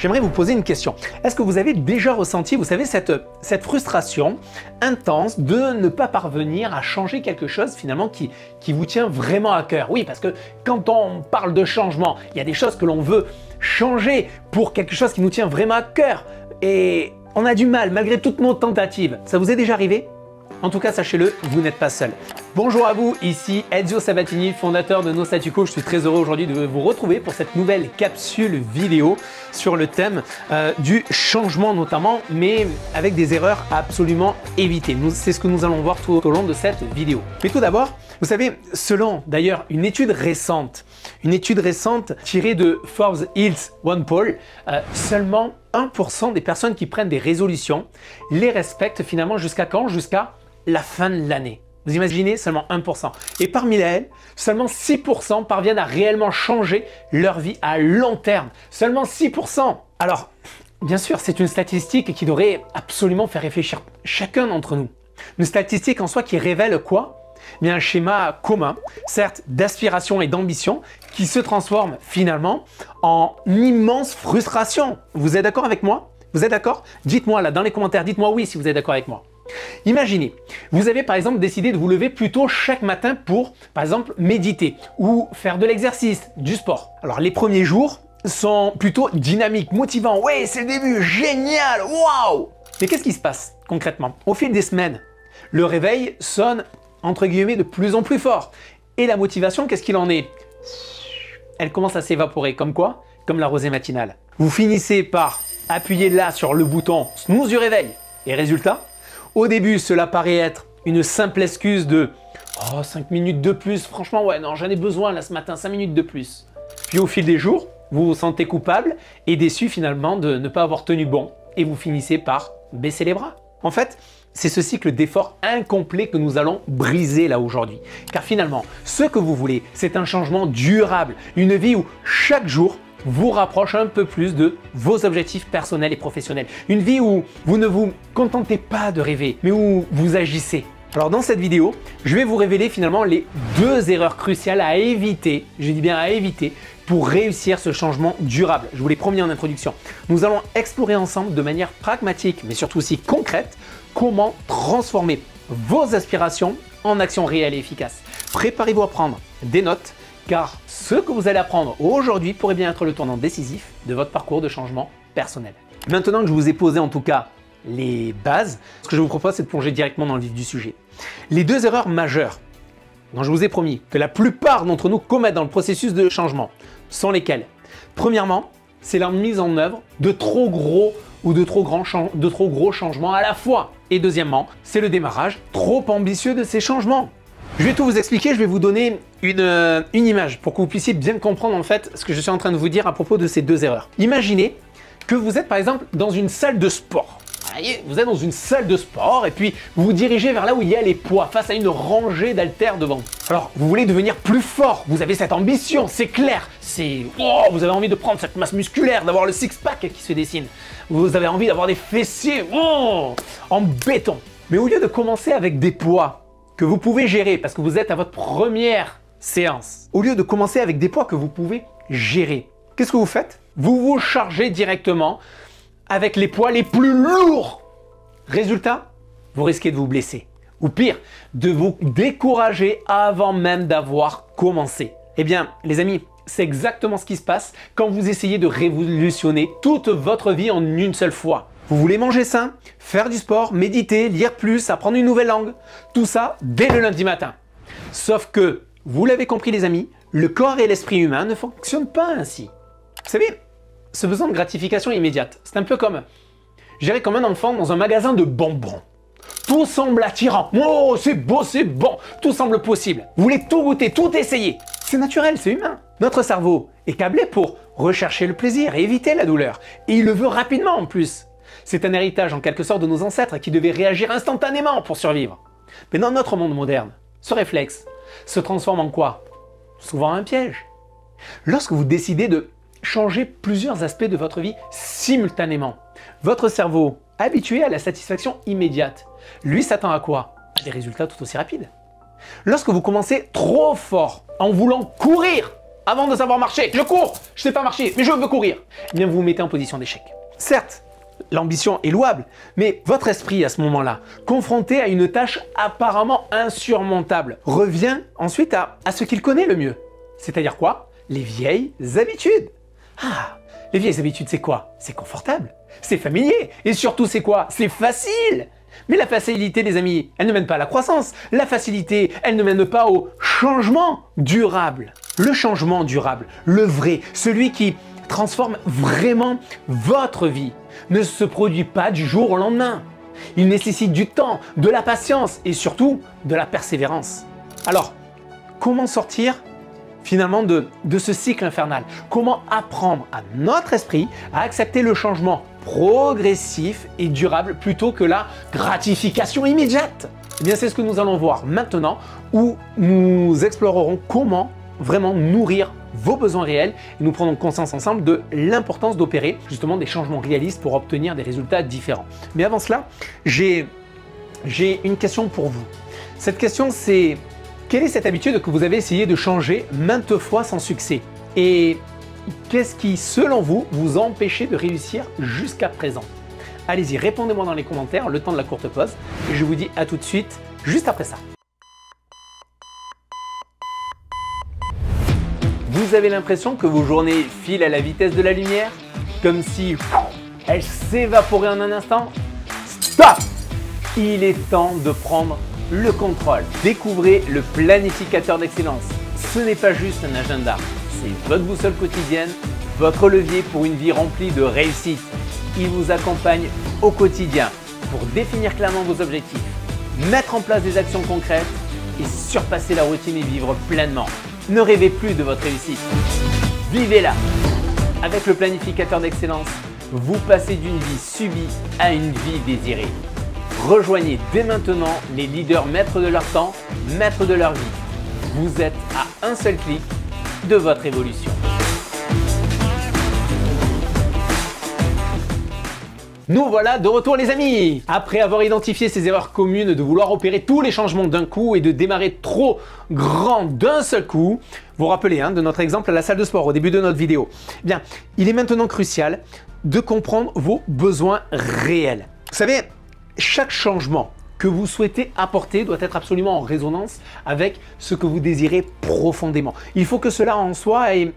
j'aimerais vous poser une question. Est-ce que vous avez déjà ressenti, vous savez, cette frustration intense de ne pas parvenir à changer quelque chose finalement qui vous tient vraiment à cœur? Oui, parce que quand on parle de changement, il y a des choses que l'on veut changer pour quelque chose qui nous tient vraiment à cœur. Et on a du mal malgré toutes nos tentatives. Ça vous est déjà arrivé? En tout cas, sachez-le, vous n'êtes pas seul. Bonjour à vous, ici Ezio Sabatini, fondateur de No Statu Quo. Je suis très heureux aujourd'hui de vous retrouver pour cette nouvelle capsule vidéo sur le thème du changement notamment, mais avec des erreurs à absolument éviter. C'est ce que nous allons voir tout au long de cette vidéo. Mais tout d'abord, vous savez, selon d'ailleurs une étude récente tirée de Forbes Hills One Poll, seulement 1% des personnes qui prennent des résolutions les respectent finalement jusqu'à quand? Jusqu'à la fin de l'année. Vous imaginez, seulement 1%. Et parmi elles, seulement 6% parviennent à réellement changer leur vie à long terme. Seulement 6%. Alors, bien sûr, c'est une statistique qui devrait absolument faire réfléchir chacun d'entre nous. Une statistique en soi qui révèle quoi? Bien, un schéma commun, certes d'aspiration et d'ambition, qui se transforme finalement en immense frustration. Vous êtes d'accord avec moi? Vous êtes d'accord? Dites-moi là dans les commentaires, dites-moi oui si vous êtes d'accord avec moi. Imaginez, vous avez par exemple décidé de vous lever plus tôt chaque matin pour, par exemple, méditer ou faire de l'exercice, du sport. Alors les premiers jours sont plutôt dynamiques, motivants. Ouais, c'est le début, génial, waouh! Mais qu'est-ce qui se passe concrètement? Au fil des semaines, le réveil sonne entre guillemets de plus en plus fort. Et la motivation, qu'est-ce qu'il en est? Elle commence à s'évaporer. Comme quoi? Comme la rosée matinale. Vous finissez par appuyer là sur le bouton snooze du réveil. Et résultat? Au début, cela paraît être une simple excuse de « Oh, 5 minutes de plus, franchement, ouais, non, j'en ai besoin là ce matin, 5 minutes de plus. » Puis au fil des jours, vous vous sentez coupable et déçu finalement de ne pas avoir tenu bon et vous finissez par baisser les bras. En fait, c'est ce cycle d'efforts incomplet que nous allons briser là aujourd'hui. Car finalement, ce que vous voulez, c'est un changement durable, une vie où chaque jour, vous rapproche un peu plus de vos objectifs personnels et professionnels. Une vie où vous ne vous contentez pas de rêver, mais où vous agissez. Alors dans cette vidéo, je vais vous révéler finalement les 2 erreurs cruciales à éviter, je dis bien à éviter, pour réussir ce changement durable. Je vous l'ai promis en introduction. Nous allons explorer ensemble de manière pragmatique, mais surtout aussi concrète, comment transformer vos aspirations en actions réelles et efficaces. Préparez-vous à prendre des notes, car ce que vous allez apprendre aujourd'hui pourrait bien être le tournant décisif de votre parcours de changement personnel. Maintenant que je vous ai posé en tout cas les bases, ce que je vous propose c'est de plonger directement dans le vif du sujet. Les 2 erreurs majeures dont je vous ai promis que la plupart d'entre nous commettent dans le processus de changement sont lesquelles? Premièrement, c'est la mise en œuvre de trop gros ou de trop gros changements à la fois. Et deuxièmement, c'est le démarrage trop ambitieux de ces changements. Je vais tout vous expliquer, je vais vous donner une image pour que vous puissiez bien comprendre en fait ce que je suis en train de vous dire à propos de ces 2 erreurs. Imaginez que vous êtes par exemple dans une salle de sport. Vous êtes dans une salle de sport et puis vous vous dirigez vers là où il y a les poids face à une rangée d'haltères devant. Alors vous voulez devenir plus fort, vous avez cette ambition, c'est clair, vous avez envie de prendre cette masse musculaire, d'avoir le six-pack qui se dessine. Vous avez envie d'avoir des fessiers en béton. Mais au lieu de commencer avec des poids que vous pouvez gérer parce que vous êtes à votre première séance, au lieu de commencer avec des poids que vous pouvez gérer, qu'est-ce que vous faites? Vous vous chargez directement avec les poids les plus lourds. Résultat, vous risquez de vous blesser. Ou pire, de vous décourager avant même d'avoir commencé. Eh bien, les amis, c'est exactement ce qui se passe quand vous essayez de révolutionner toute votre vie en une seule fois. Vous voulez manger sain, faire du sport, méditer, lire plus, apprendre une nouvelle langue. Tout ça dès le lundi matin. Sauf que, vous l'avez compris les amis, le corps et l'esprit humain ne fonctionnent pas ainsi. Vous savez, ce besoin de gratification immédiate, c'est un peu comme gérer comme un enfant dans un magasin de bonbons. Tout semble attirant. Oh, c'est beau, c'est bon. Tout semble possible. Vous voulez tout goûter, tout essayer. C'est naturel, c'est humain. Notre cerveau est câblé pour rechercher le plaisir et éviter la douleur. Et il le veut rapidement en plus. C'est un héritage en quelque sorte de nos ancêtres qui devaient réagir instantanément pour survivre. Mais dans notre monde moderne, ce réflexe se transforme en quoi? Souvent un piège. Lorsque vous décidez de changer plusieurs aspects de votre vie simultanément, votre cerveau, habitué à la satisfaction immédiate, lui s'attend à quoi? À des résultats tout aussi rapides. Lorsque vous commencez trop fort en voulant courir avant de savoir marcher. Je cours, je sais pas marcher, mais je veux courir. Eh bien, vous vous mettez en position d'échec. Certes, l'ambition est louable, mais votre esprit à ce moment-là, confronté à une tâche apparemment insurmontable, revient ensuite à ce qu'il connaît le mieux. C'est-à-dire quoi? Les vieilles habitudes. Ah, les vieilles habitudes, c'est quoi? C'est confortable, c'est familier, et surtout c'est quoi? C'est facile. Mais la facilité, les amis, elle ne mène pas à la croissance. La facilité, elle ne mène pas au changement durable. Le changement durable, le vrai, celui qui transforme vraiment votre vie, ne se produit pas du jour au lendemain. Il nécessite du temps, de la patience et surtout de la persévérance. Alors, comment sortir finalement de ce cycle infernal? Comment apprendre à notre esprit à accepter le changement progressif et durable plutôt que la gratification immédiate? Eh bien, c'est ce que nous allons voir maintenant, où nous explorerons comment vraiment nourrir vos besoins réels et nous prenons conscience ensemble de l'importance d'opérer justement des changements réalistes pour obtenir des résultats différents. Mais avant cela, j'ai une question pour vous. Cette question, c'est: quelle est cette habitude que vous avez essayé de changer maintes fois sans succès? Et qu'est-ce qui, selon vous, vous a empêché de réussir jusqu'à présent? Allez-y, répondez-moi dans les commentaires, le temps de la courte pause, et je vous dis à tout de suite, juste après ça. Vous avez l'impression que vos journées filent à la vitesse de la lumière? Comme si elles s'évaporaient en un instant? Stop! Il est temps de prendre le contrôle. Découvrez le planificateur d'excellence. Ce n'est pas juste un agenda, c'est votre boussole quotidienne, votre levier pour une vie remplie de réussite. Il vous accompagne au quotidien pour définir clairement vos objectifs, mettre en place des actions concrètes et surpasser la routine et vivre pleinement. Ne rêvez plus de votre réussite, vivez-la. Avec le planificateur d'excellence, vous passez d'une vie subie à une vie désirée. Rejoignez dès maintenant les leaders maîtres de leur temps, maîtres de leur vie. Vous êtes à un seul clic de votre évolution. Nous voilà de retour les amis. Après avoir identifié ces erreurs communes de vouloir opérer tous les changements d'un coup et de démarrer trop grand d'un seul coup, vous vous rappelez de notre exemple à la salle de sport au début de notre vidéo. Eh bien, il est maintenant crucial de comprendre vos besoins réels. Vous savez, chaque changement que vous souhaitez apporter doit être absolument en résonance avec ce que vous désirez profondément. Il faut que cela en soi ait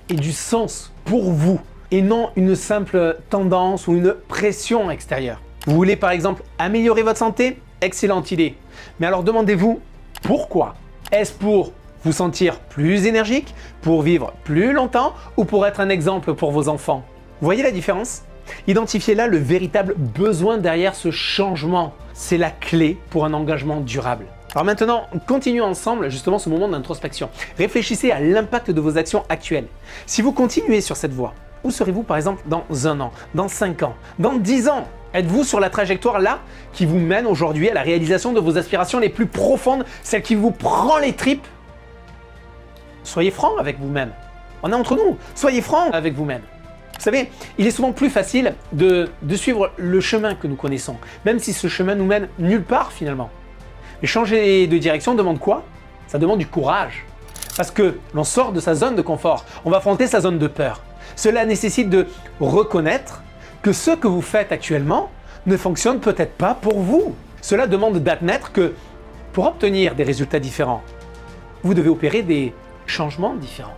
du sens pour vous et non une simple tendance ou une pression extérieure. Vous voulez par exemple améliorer votre santé? Excellente idée. Mais alors demandez-vous pourquoi? Est-ce pour vous sentir plus énergique, pour vivre plus longtemps ou pour être un exemple pour vos enfants? Vous voyez la différence? Identifiez là le véritable besoin derrière ce changement. C'est la clé pour un engagement durable. Alors maintenant, continuons ensemble justement ce moment d'introspection. Réfléchissez à l'impact de vos actions actuelles. Si vous continuez sur cette voie, où serez-vous par exemple dans 1 an, dans 5 ans, dans 10 ans? Êtes-vous sur la trajectoire là qui vous mène aujourd'hui à la réalisation de vos aspirations les plus profondes, celle qui vous prend les tripes? Soyez franc avec vous-même. On est entre nous. Soyez franc avec vous-même. Vous savez, il est souvent plus facile de suivre le chemin que nous connaissons, même si ce chemin nous mène nulle part finalement. Mais changer de direction demande quoi? Ça demande du courage. Parce que l'on sort de sa zone de confort, on va affronter sa zone de peur. Cela nécessite de reconnaître que ce que vous faites actuellement ne fonctionne peut-être pas pour vous. Cela demande d'admettre que pour obtenir des résultats différents, vous devez opérer des changements différents.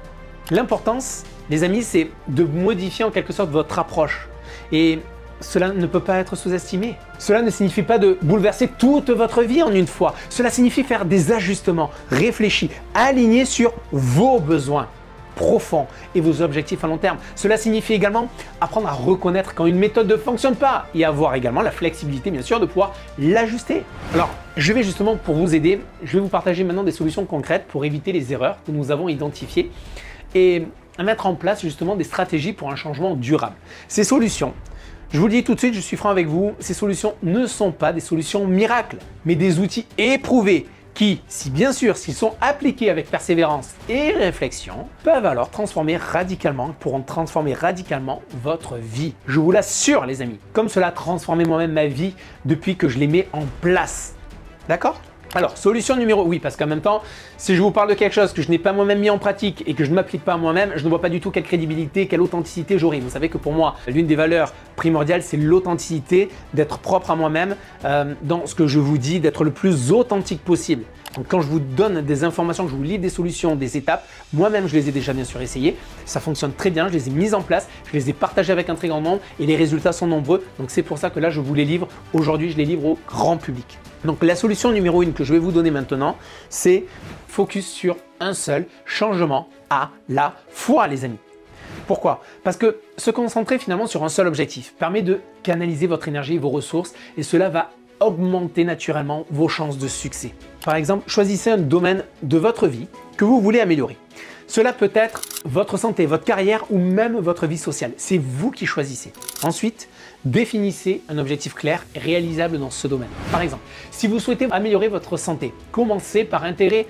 L'importance, les amis, c'est de modifier en quelque sorte votre approche. Et cela ne peut pas être sous-estimé. Cela ne signifie pas de bouleverser toute votre vie en une fois. Cela signifie faire des ajustements réfléchis, alignés sur vos besoins profonds et vos objectifs à long terme. Cela signifie également apprendre à reconnaître quand une méthode ne fonctionne pas et avoir également la flexibilité, bien sûr, de pouvoir l'ajuster. Alors, je vais justement pour vous aider, je vais vous partager maintenant des solutions concrètes pour éviter les erreurs que nous avons identifiées et à mettre en place justement des stratégies pour un changement durable. Ces solutions, je vous le dis tout de suite, je suis franc avec vous, ces solutions ne sont pas des solutions miracles, mais des outils éprouvés qui, si bien sûr, s'ils sont appliqués avec persévérance et réflexion, peuvent alors pourront transformer radicalement votre vie. Je vous l'assure les amis, comme cela a transformé moi-même ma vie depuis que je les mets en place. D'accord? Alors, solution numéro, oui, parce qu'en même temps, si je vous parle de quelque chose que je n'ai pas moi-même mis en pratique et que je ne m'applique pas à moi-même, je ne vois pas du tout quelle crédibilité, quelle authenticité j'aurai. Vous savez que pour moi, l'une des valeurs primordiales, c'est l'authenticité, d'être propre à moi-même dans ce que je vous dis, d'être le plus authentique possible. Donc, quand je vous donne des informations, que je vous livre des solutions, des étapes, moi-même, je les ai déjà bien sûr essayées. Ça fonctionne très bien, je les ai mises en place, je les ai partagées avec un très grand nombre et les résultats sont nombreux. Donc, c'est pour ça que là, je vous les livre. Aujourd'hui, je les livre au grand public. Donc, la solution numéro 1 que je vais vous donner maintenant, c'est focus sur un seul changement à la fois, les amis. Pourquoi? Parce que se concentrer finalement sur un seul objectif permet de canaliser votre énergie et vos ressources et cela va augmenter naturellement vos chances de succès. Par exemple, choisissez un domaine de votre vie que vous voulez améliorer. Cela peut être votre santé, votre carrière ou même votre vie sociale. C'est vous qui choisissez. Ensuite, définissez un objectif clair et réalisable dans ce domaine. Par exemple, si vous souhaitez améliorer votre santé, commencez par intégrer,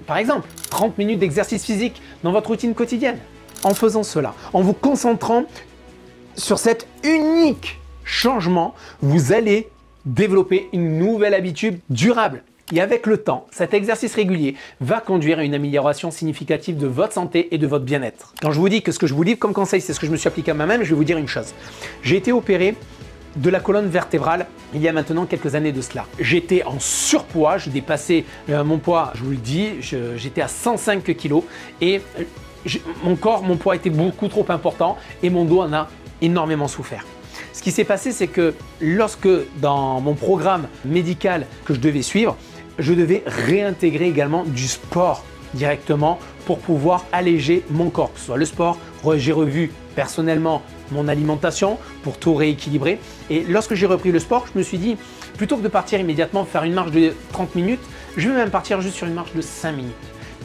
par exemple, 30 minutes d'exercice physique dans votre routine quotidienne. En faisant cela, en vous concentrant sur cet unique changement, vous allez développer une nouvelle habitude durable. Et avec le temps, cet exercice régulier va conduire à une amélioration significative de votre santé et de votre bien-être. Quand je vous dis que ce que je vous livre comme conseil, c'est ce que je me suis appliqué à moi-même, je vais vous dire une chose. J'ai été opéré de la colonne vertébrale il y a maintenant quelques années de cela. J'étais en surpoids, je dépassais mon poids, je vous le dis, j'étais à 105 kg et mon poids était beaucoup trop important et mon dos en a énormément souffert. Ce qui s'est passé, c'est que lorsque dans mon programme médical que je devais suivre, je devais réintégrer également du sport directement pour pouvoir alléger mon corps, que ce soit le sport. J'ai revu personnellement mon alimentation pour tout rééquilibrer. Et lorsque j'ai repris le sport, je me suis dit, plutôt que de partir immédiatement faire une marche de 30 minutes, je vais même partir juste sur une marche de 5 minutes.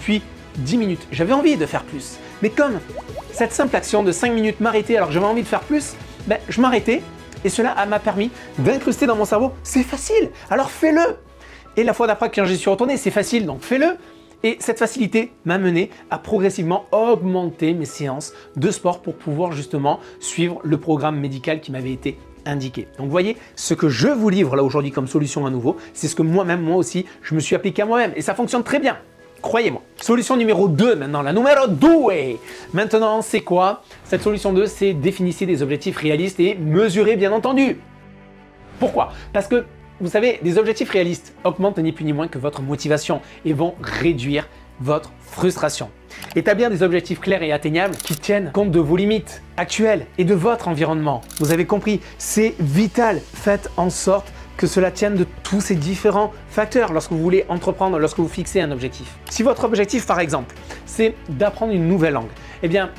Puis 10 minutes. J'avais envie de faire plus. Mais comme cette simple action de 5 minutes m'arrêtait alors que j'avais envie de faire plus, je m'arrêtais et cela m'a permis d'incruster dans mon cerveau, c'est facile, alors fais-le. Et la fois d'après, quand j'y suis retourné, c'est facile, donc fais-le. Et cette facilité m'a mené à progressivement augmenter mes séances de sport pour pouvoir justement suivre le programme médical qui m'avait été indiqué. Donc vous voyez, ce que je vous livre là aujourd'hui comme solution à nouveau, c'est ce que moi aussi, je me suis appliqué à moi-même et ça fonctionne très bien. Croyez-moi. Solution numéro 2 maintenant, la numéro 2. Maintenant, c'est quoi? Cette solution 2, c'est définissez des objectifs réalistes et mesurés bien entendu. Pourquoi? Parce que vous savez, des objectifs réalistes augmentent ni plus ni moins que votre motivation et vont réduire votre frustration. Établir des objectifs clairs et atteignables qui tiennent compte de vos limites actuelles et de votre environnement. Vous avez compris, c'est vital. Faites en sorte que cela tienne de tous ces différents facteurs lorsque vous voulez entreprendre, lorsque vous fixez un objectif. Si votre objectif, par exemple, c'est d'apprendre une nouvelle langue, eh bien,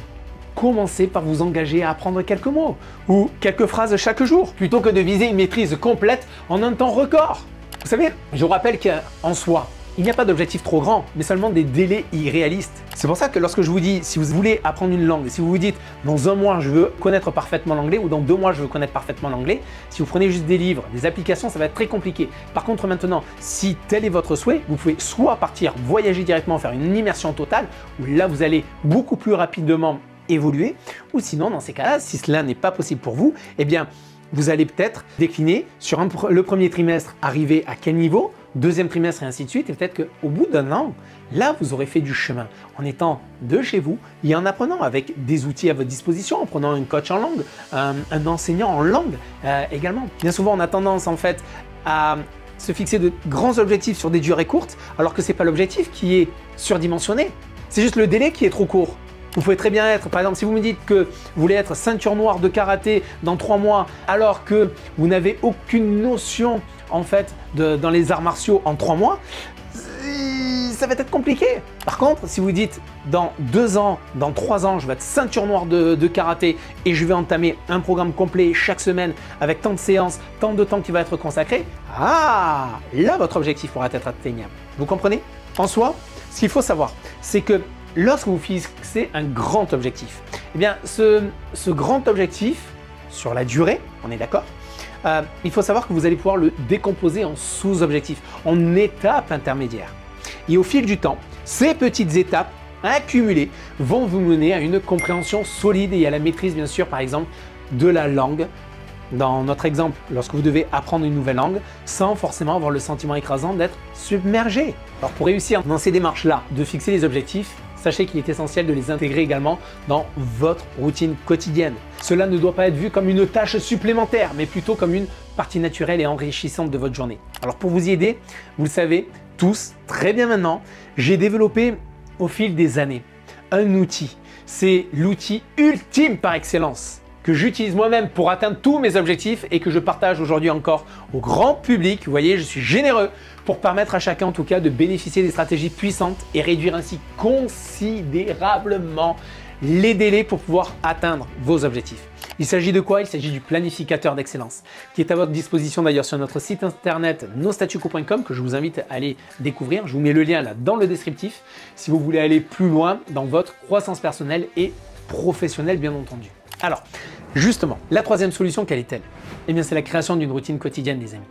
commencez par vous engager à apprendre quelques mots ou quelques phrases chaque jour, plutôt que de viser une maîtrise complète en un temps record. Vous savez, je vous rappelle qu'en soi, il n'y a pas d'objectif trop grand, mais seulement des délais irréalistes. C'est pour ça que lorsque je vous dis, si vous voulez apprendre une langue, si vous vous dites dans un mois je veux connaître parfaitement l'anglais ou dans 2 mois je veux connaître parfaitement l'anglais, si vous prenez juste des livres, des applications, ça va être très compliqué. Par contre maintenant, si tel est votre souhait, vous pouvez soit partir voyager directement, faire une immersion totale, où là vous allez beaucoup plus rapidement évoluer, ou sinon dans ces cas-là, si cela n'est pas possible pour vous, eh bien vous allez peut-être décliner sur le premier trimestre, arriver à quel niveau, deuxième trimestre et ainsi de suite, et peut-être qu'au bout d'un an, là vous aurez fait du chemin en étant de chez vous et en apprenant avec des outils à votre disposition, en prenant un coach en langue, un enseignant en langue également. Bien souvent on a tendance en fait à se fixer de grands objectifs sur des durées courtes, alors que ce n'est pas l'objectif qui est surdimensionné, c'est juste le délai qui est trop court. Vous pouvez très bien être, par exemple, si vous me dites que vous voulez être ceinture noire de karaté dans 3 mois, alors que vous n'avez aucune notion en fait dans les arts martiaux en 3 mois, ça va être compliqué. Par contre, si vous dites dans 2 ans, dans 3 ans, je vais être ceinture noire de karaté et je vais entamer un programme complet chaque semaine avec tant de séances, tant de temps qui va être consacré, là votre objectif pourra être atteignable. Vous comprenez? En soi, ce qu'il faut savoir, c'est que lorsque vous fixez un grand objectif, eh bien ce grand objectif, sur la durée, on est d'accord, il faut savoir que vous allez pouvoir le décomposer en sous-objectifs, en étapes intermédiaires. Et au fil du temps, ces petites étapes accumulées vont vous mener à une compréhension solide et à la maîtrise, bien sûr, par exemple, de la langue dans notre exemple, lorsque vous devez apprendre une nouvelle langue, sans forcément avoir le sentiment écrasant d'être submergé. Alors pour réussir dans ces démarches-là, de fixer les objectifs, sachez qu'il est essentiel de les intégrer également dans votre routine quotidienne. Cela ne doit pas être vu comme une tâche supplémentaire, mais plutôt comme une partie naturelle et enrichissante de votre journée. Alors pour vous y aider, vous le savez tous très bien maintenant, j'ai développé au fil des années un outil. C'est l'outil ultime par excellence que j'utilise moi-même pour atteindre tous mes objectifs et que je partage aujourd'hui encore au grand public. Vous voyez, je suis généreux pour permettre à chacun en tout cas de bénéficier des stratégies puissantes et réduire ainsi considérablement les délais pour pouvoir atteindre vos objectifs. Il s'agit de quoi? Il s'agit du planificateur d'excellence qui est à votre disposition d'ailleurs sur notre site internet nostatuco.com que je vous invite à aller découvrir. Je vous mets le lien là dans le descriptif si vous voulez aller plus loin dans votre croissance personnelle et professionnelle bien entendu. Alors, justement, la troisième solution, quelle est-elle? Eh bien, c'est la création d'une routine quotidienne, les amis.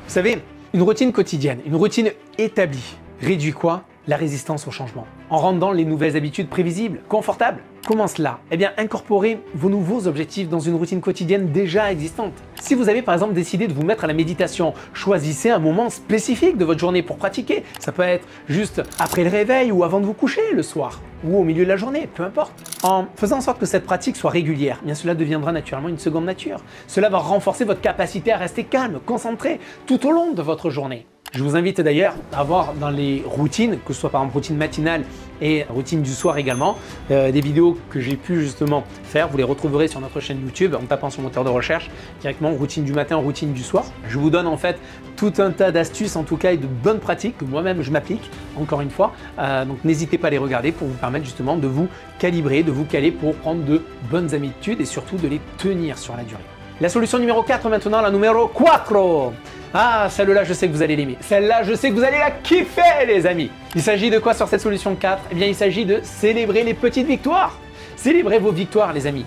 Vous savez, une routine quotidienne, une routine établie, réduit quoi? La résistance au changement, en rendant les nouvelles habitudes prévisibles, confortables. Comment cela? Eh bien, incorporez vos nouveaux objectifs dans une routine quotidienne déjà existante. Si vous avez par exemple décidé de vous mettre à la méditation, choisissez un moment spécifique de votre journée pour pratiquer. Ça peut être juste après le réveil ou avant de vous coucher le soir, ou au milieu de la journée, peu importe. En faisant en sorte que cette pratique soit régulière, eh bien cela deviendra naturellement une seconde nature. Cela va renforcer votre capacité à rester calme, concentré tout au long de votre journée. Je vous invite d'ailleurs à avoir dans les routines, que ce soit par exemple routine matinale et routine du soir également, des vidéos que j'ai pu justement faire. Vous les retrouverez sur notre chaîne YouTube en tapant sur moteur de recherche directement routine du matin, routine du soir. Je vous donne en fait tout un tas d'astuces en tout cas et de bonnes pratiques que moi-même je m'applique encore une fois. Donc n'hésitez pas à les regarder pour vous permettre justement de vous calibrer, de vous caler pour prendre de bonnes habitudes et surtout de les tenir sur la durée. La solution numéro 4 maintenant, la numéro 4. Ah, celle-là, je sais que vous allez l'aimer. Celle-là, je sais que vous allez la kiffer, les amis. Il s'agit de quoi sur cette solution 4? Eh bien, il s'agit de célébrer les petites victoires. Célébrez vos victoires, les amis.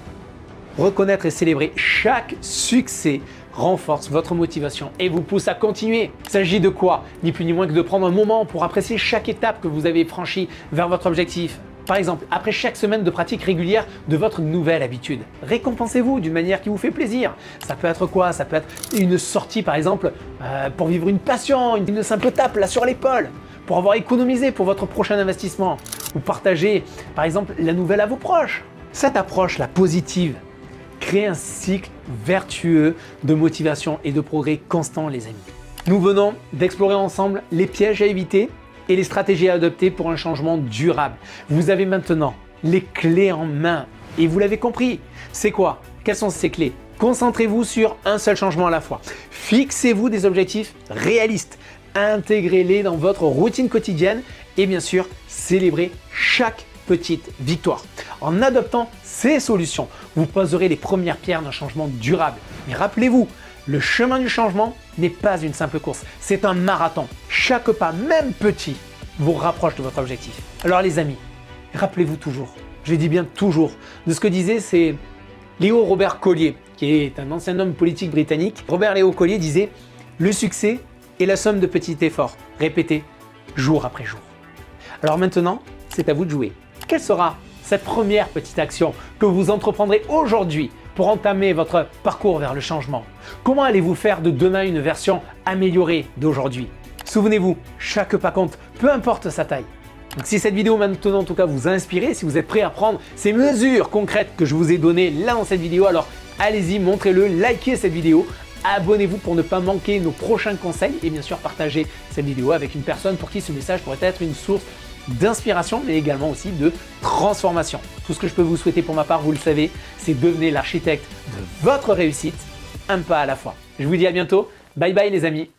Reconnaître et célébrer chaque succès renforce votre motivation et vous pousse à continuer. Il s'agit de quoi? Ni plus ni moins que de prendre un moment pour apprécier chaque étape que vous avez franchie vers votre objectif. Par exemple, après chaque semaine de pratique régulière de votre nouvelle habitude, récompensez-vous d'une manière qui vous fait plaisir. Ça peut être quoi? Ça peut être une sortie par exemple pour vivre une passion, une simple tape là sur l'épaule, pour avoir économisé pour votre prochain investissement, ou partager par exemple la nouvelle à vos proches. Cette approche là positive crée un cycle vertueux de motivation et de progrès constant, les amis. Nous venons d'explorer ensemble les pièges à éviter et les stratégies à adopter pour un changement durable. Vous avez maintenant les clés en main et vous l'avez compris. C'est quoi? Quelles sont ces clés? Concentrez-vous sur un seul changement à la fois. Fixez-vous des objectifs réalistes. Intégrez-les dans votre routine quotidienne et bien sûr, célébrez chaque petite victoire. En adoptant ces solutions, vous poserez les premières pierres d'un changement durable. Mais rappelez-vous, le chemin du changement n'est pas une simple course, c'est un marathon. Chaque pas, même petit, vous rapproche de votre objectif. Alors les amis, rappelez-vous toujours, je dis bien toujours, de ce que disait Léo Robert Collier, qui est un ancien homme politique britannique. Robert Léo Collier disait « Le succès est la somme de petits efforts, répétés jour après jour ». Alors maintenant, c'est à vous de jouer. Quelle sera cette première petite action que vous entreprendrez aujourd'hui pour entamer votre parcours vers le changement? Comment allez-vous faire de demain une version améliorée d'aujourd'hui? Souvenez-vous, chaque pas compte, peu importe sa taille. Donc si cette vidéo maintenant en tout cas vous a inspiré, si vous êtes prêt à prendre ces mesures concrètes que je vous ai données là dans cette vidéo, alors allez-y, montrez-le, likez cette vidéo, abonnez-vous pour ne pas manquer nos prochains conseils et bien sûr partagez cette vidéo avec une personne pour qui ce message pourrait être une source d'inspiration mais également aussi de transformation. Tout ce que je peux vous souhaiter pour ma part, vous le savez, c'est devenir l'architecte de votre réussite, un pas à la fois. Je vous dis à bientôt, bye bye les amis.